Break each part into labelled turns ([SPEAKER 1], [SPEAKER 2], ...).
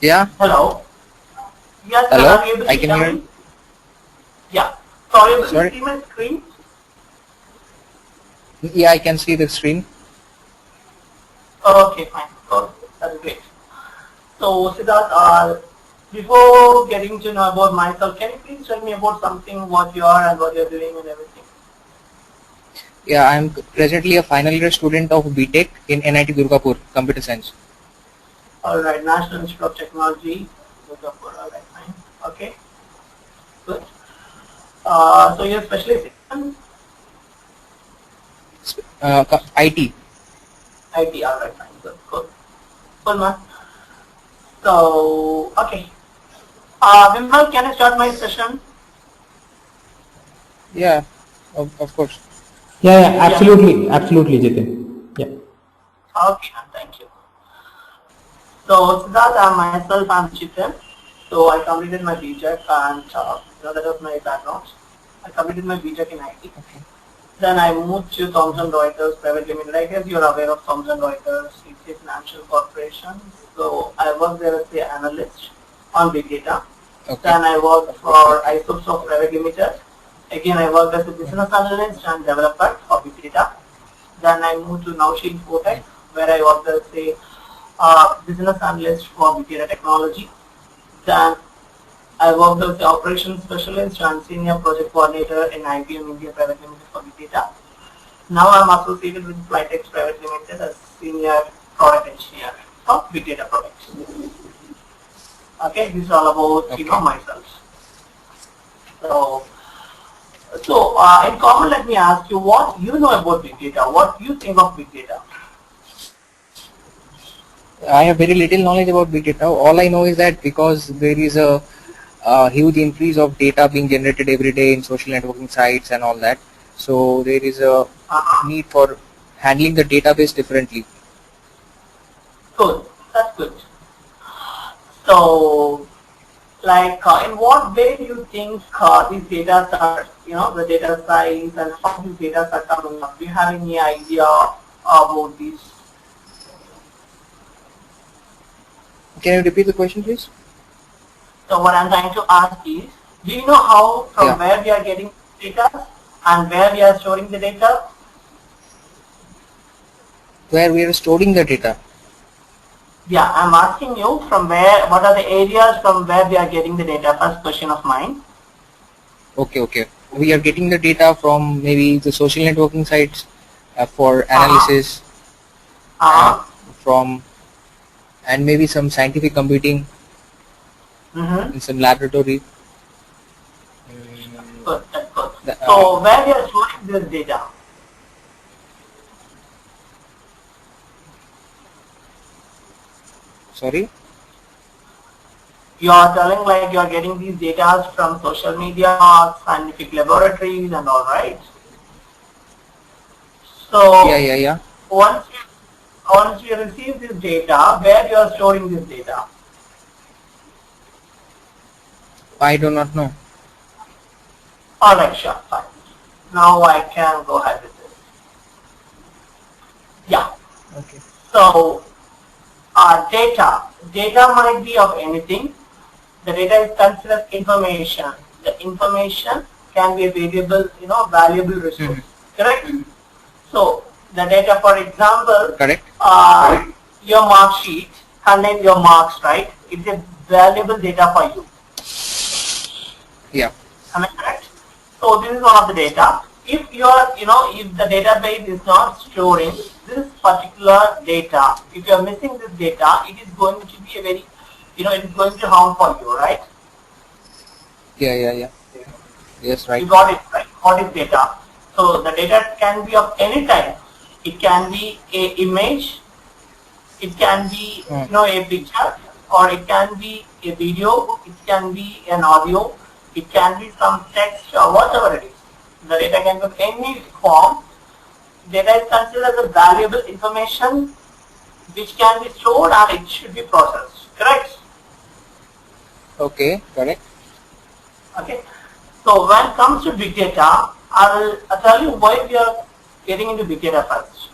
[SPEAKER 1] Yeah,
[SPEAKER 2] Hello. Yes, sir.
[SPEAKER 1] hello,
[SPEAKER 2] Are you able
[SPEAKER 1] I
[SPEAKER 2] to
[SPEAKER 1] can
[SPEAKER 2] hear
[SPEAKER 1] hear.
[SPEAKER 2] me? Yeah. So are you able to
[SPEAKER 1] Sorry.
[SPEAKER 2] see my screen?
[SPEAKER 1] Yeah, I can see the screen.
[SPEAKER 2] Okay, fine. Oh, that's great. So Siddharth, before getting to know about myself, can you please tell me about something, what you are and what you're doing and everything?
[SPEAKER 1] Yeah, I'm presently a final year student of BTech in NIT Durgapur, Computer Science.
[SPEAKER 2] All right, National Institute of Technology, Durgapur. All right, fine. Okay, good. So you're specialist in
[SPEAKER 1] IT.
[SPEAKER 2] IT. All right, fine. Good, good. Cool, man. So, okay. Vimal, can I start my session?
[SPEAKER 1] Yeah, of course.
[SPEAKER 3] Yeah, yeah,
[SPEAKER 2] Yeah.
[SPEAKER 3] absolutely, Jitin. Yeah.
[SPEAKER 2] Okay, thank you. So Siddharth, myself, I'm Chitan. So I completed my BTech and that was my background. I completed my BTech in IT.
[SPEAKER 1] Okay.
[SPEAKER 2] Then I moved to Thomson Reuters Private Limited. I guess you're aware of Thomson Reuters. It's a financial corporation. So I worked there as an analyst on big data.
[SPEAKER 1] Okay.
[SPEAKER 2] Then I worked for Isosoft Private Limited. Again, I worked as a business analyst and developer for big data. Then I moved to Naushin Infotech, where I worked as a business analyst for big data technology. Then I worked as the operations specialist and senior project coordinator in IBM India Private Limited for big data. Now I'm associated with Flytex Private Limited as senior product engineer for big data products. Okay, this is all about
[SPEAKER 1] Okay.
[SPEAKER 2] myself. So, in common, let me ask you what you know about big data. What you think of big data?
[SPEAKER 1] I have very little knowledge about big data. All I know is that because there is a huge increase of data being generated every day in social networking sites and all that, so there is a
[SPEAKER 2] Uh-huh.
[SPEAKER 1] need for handling the database differently.
[SPEAKER 2] Good. That's good. So, like, in what way do you think these data are, the data size and how these data are coming up? Do you have any idea about this?
[SPEAKER 1] Can you repeat the question, please?
[SPEAKER 2] So, what I'm trying to ask is, do you know how, from
[SPEAKER 1] Yeah.
[SPEAKER 2] where we are getting data and where we are storing the data?
[SPEAKER 1] Where we are storing the data.
[SPEAKER 2] Yeah, I'm asking you from where, what are the areas from where we are getting the data? First question of mine.
[SPEAKER 1] Okay. We are getting the data from maybe the social networking sites for
[SPEAKER 2] Uh-huh.
[SPEAKER 1] analysis, uh,
[SPEAKER 2] Uh-huh.
[SPEAKER 1] from and maybe some scientific computing
[SPEAKER 2] Mm-hmm.
[SPEAKER 1] in some laboratory.
[SPEAKER 2] Good, that's good.
[SPEAKER 1] The,
[SPEAKER 2] So, where we are storing this data?
[SPEAKER 1] sorry.
[SPEAKER 2] You are telling like you are getting these data from social media, scientific laboratories and all, right?
[SPEAKER 1] Yeah,
[SPEAKER 2] So
[SPEAKER 1] yeah, yeah.
[SPEAKER 2] once you receive this data, where you are storing this data?
[SPEAKER 1] I do not know.
[SPEAKER 2] Alright, sure, fine. Now I can go ahead with this. Yeah.
[SPEAKER 1] Okay.
[SPEAKER 2] So data might be of anything. The data is considered information. The information can be a variable, valuable resource. Correct? So the data, for example,
[SPEAKER 1] Correct.
[SPEAKER 2] your mark sheet contains your marks, right? It's a valuable data for you.
[SPEAKER 1] Yeah.
[SPEAKER 2] Am I correct? So this is one of the data. If if the database is not storing this particular data, if you are missing this data, it is going to be a very, it is going to harm for you, right?
[SPEAKER 1] Yeah. Yes, right.
[SPEAKER 2] You got it, right? What is data? So the data can be of any type. It can be a image, it can be a picture, or it can be a video, it can be an audio, it can be some text or whatever it is. The data can be of any form. Data is considered as a valuable information which can be stored and it should be processed. Correct?
[SPEAKER 1] Okay. Correct.
[SPEAKER 2] Okay. So when it comes to big data, I'll tell you why we are getting into big data first.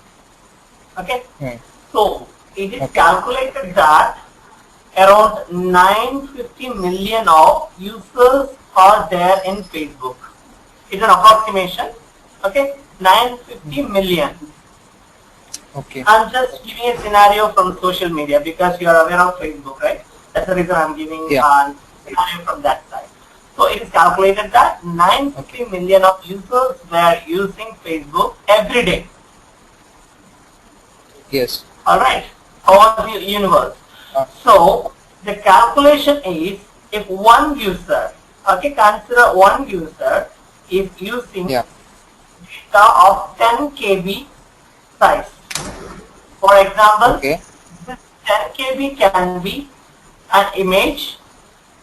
[SPEAKER 2] Okay. So it is
[SPEAKER 1] Okay.
[SPEAKER 2] calculated that around 950 million of users are there in Facebook. It's an approximation. Okay, 950 million.
[SPEAKER 1] Okay.
[SPEAKER 2] I'm just giving a scenario from social media because you are aware of Facebook, right? That's the reason I'm giving a scenario from that side. So it is calculated that 950 million of users were using Facebook every day.
[SPEAKER 1] Yes.
[SPEAKER 2] Alright, over the universe. So the calculation is if one user, okay, consider one user is using data of 10 KB size. For example, this 10 KB can be an image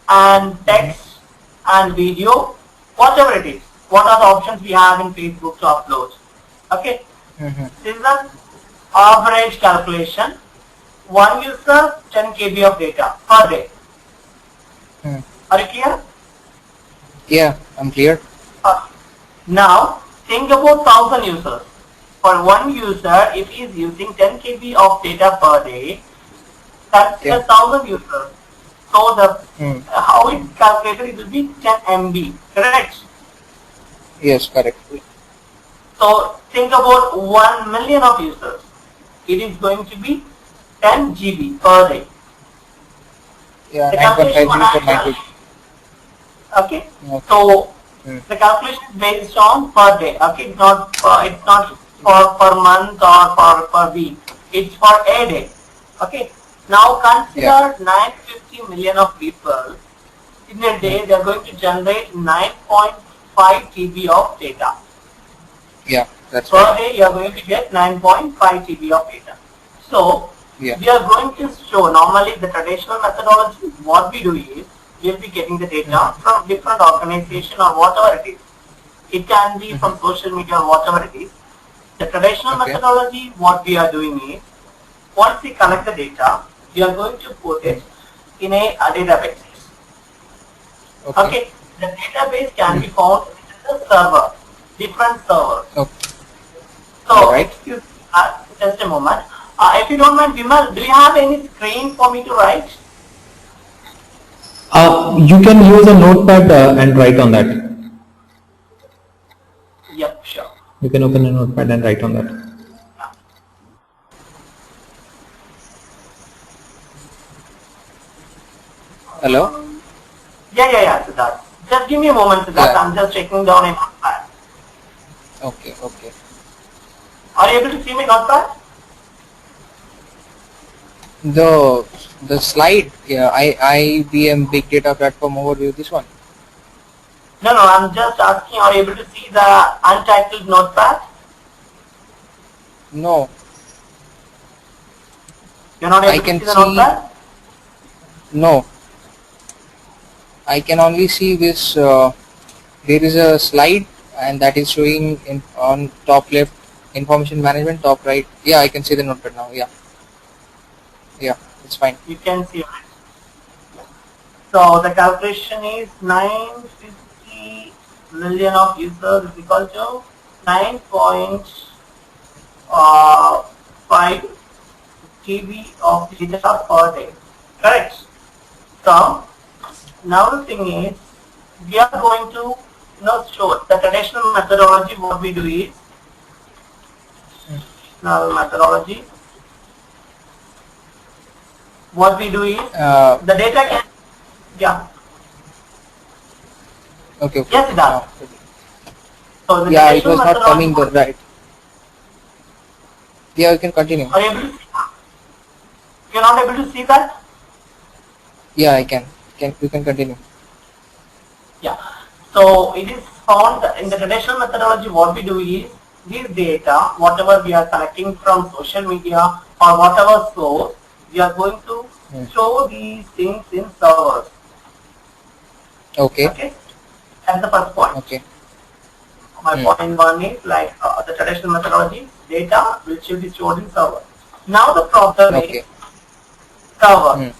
[SPEAKER 2] and text and video, whatever it is. What are the options we have in Facebook to upload? Okay, this is an average calculation. One user, 10 KB of data per day. Are you clear?
[SPEAKER 1] Yeah, I'm clear.
[SPEAKER 2] Now, think about 1,000 users. For one user, if he is using 10 KB of data per day, that's 1,000 users. So the how it's calculated, it will be 10 MB, correct?
[SPEAKER 1] Yes, correct.
[SPEAKER 2] So think about 1 million of users. It is going to be 10 GB per day.
[SPEAKER 1] Yeah,
[SPEAKER 2] The
[SPEAKER 1] 9.5
[SPEAKER 2] calculation
[SPEAKER 1] GB per night.
[SPEAKER 2] Okay. So the calculation is based on per day. Okay, it's not for per month or per week. It's for a day. Okay. Now consider 950 million of people. In a day, they are going to generate 9.5 TB of data.
[SPEAKER 1] Yeah, that's
[SPEAKER 2] per
[SPEAKER 1] right.
[SPEAKER 2] day you are going to get 9.5 TB of data. So we are going to show, normally the traditional methodology, what we do is we will be getting the data from different organization or whatever it is. It can be from social media or whatever it is. The traditional methodology, what we are doing is, once we collect the data, we are going to put it in a database. Okay. The database can be found in the server, different servers. So, excuse me, just a moment. If you don't mind, Vimal, do you have any screen for me to write?
[SPEAKER 3] You can use a notepad and write on that.
[SPEAKER 2] Yep, sure.
[SPEAKER 3] You can open a notepad and write on that.
[SPEAKER 1] Hello?
[SPEAKER 2] Yeah, Siddharth. Just give me a moment, Siddharth. I'm just checking down a notepad.
[SPEAKER 1] Okay.
[SPEAKER 2] Are you able to see my notepad?
[SPEAKER 1] The slide, IBM Big Data Platform Overview, this one.
[SPEAKER 2] No, I'm just asking, are you able to see the untitled notepad?
[SPEAKER 1] No.
[SPEAKER 2] You're not able to see the notepad?
[SPEAKER 1] No. I can only see this, there is a slide and that is showing on top left, information management, top right. Yeah, I can see the notepad now. Yeah, it's fine.
[SPEAKER 2] You can see it. So the calculation is 950 million of users is equal to 9.5 TB of data per day. Correct? So now the thing is, we are going to show the traditional methodology. What we do is methodology. What we do is the data can
[SPEAKER 1] Okay.
[SPEAKER 2] Yes, Siddharth. So the
[SPEAKER 1] it was not coming right. Yeah, you can continue.
[SPEAKER 2] Are you able to see that? You're not able to see that?
[SPEAKER 1] Yeah, I can. You can continue.
[SPEAKER 2] Yeah. So it is found in the traditional methodology. What we do is this data, whatever we are collecting from social media or whatever source, we are going to show these things in servers. Okay. That's the first point.
[SPEAKER 1] Okay.
[SPEAKER 2] My point one is like the traditional methodology, data which will be stored in server. Now the problem is server.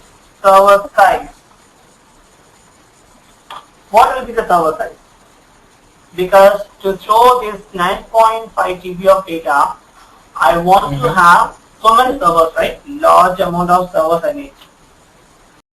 [SPEAKER 2] Server size. What will be the server size? Because to show this 9.5 TB of data, I want to have so many servers, right? Large amount of servers I need.